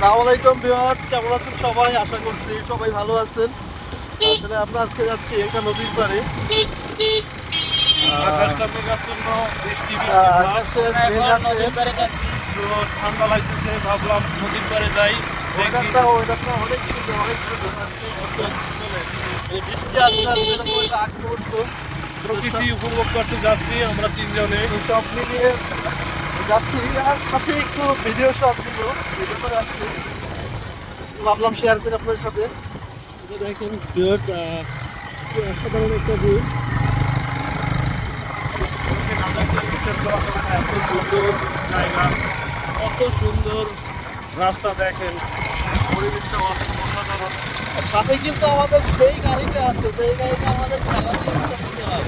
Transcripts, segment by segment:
আসসালামু আলাইকুম ভিউয়ার্স, কেমন আছেন সবাই? আশা করছি সবাই ভালো আছেন। আসলে আমরা আজকে যাচ্ছি একটা নদীর পাড়ে। আকাশটা মেঘাচ্ছন্ন, বৃষ্টি আকাশে মেঘ আছে, তো ঠান্ডা লাগতেছে, ভাবলাম নদীর পাড়ে যাই। ওয়েদারটা অনেক সুন্দর, অনেক সুন্দর। এই বৃষ্টি আসতে আসতে এরকম একটা আগ মুহূর্ত, প্রকৃতি উপভোগ করতে যাচ্ছি আমরা তিনজনে। তো সব মিলিয়ে যাচ্ছি। আর সাথে একটু ভিডিও শট দিব, ভিডিওতে যাচ্ছি, ভাবলাম শেয়ার করি আপনাদের সাথে। এই যে দেখেন ভিউয়ার্স, অসাধারণ একটা ভিউ। এত সুন্দর জায়গা, কত সুন্দর রাস্তা, দেখেন পরিবেশটা অসাধারণ। আর সাথে কিন্তু আমাদের সেই গাড়িটা আছে, যে গাড়িটা আমাদের খেলা দিয়ে স্টার্ট দিতে হয়।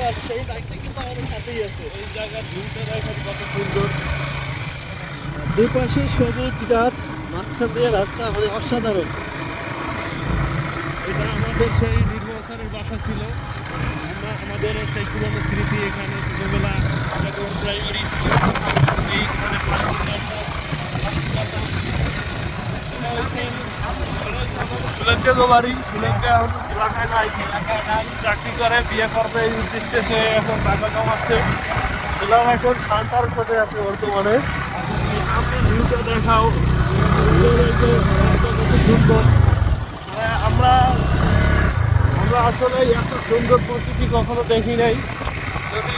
আর সেই বাইকটা কিন্তু আমাদের সাথেই আছে। এই জায়গার ভিউটা দেখেন কত সুন্দর। দুই পাশে সবুজ গাছ, মাঝখান দিয়ে রাস্তা, মানে অসাধারণ। এটা আমাদের সেই নির্মল স্যারের বাসা ছিল। আমরা আমাদের সেই পুরনো স্মৃতি, এখানে ছোটবেলা যখন প্রাইমারি স্কুল এইখানে সুলেনকে বাড়ি, সুলেনকে এখন এলাকায় নাই, চাকরি করে, বিয়ে করবে এই উদ্দেশ্যে সে এখন টাকা কামাচ্ছে। এলাম এখন শান্তার খোঁজে আছে বর্তমানে। সামনে ভিউটা দেখাও, কত সুন্দর। আমরা আমরা আসলে এত সুন্দর প্রকৃতি কখনো দেখি নাই। যদি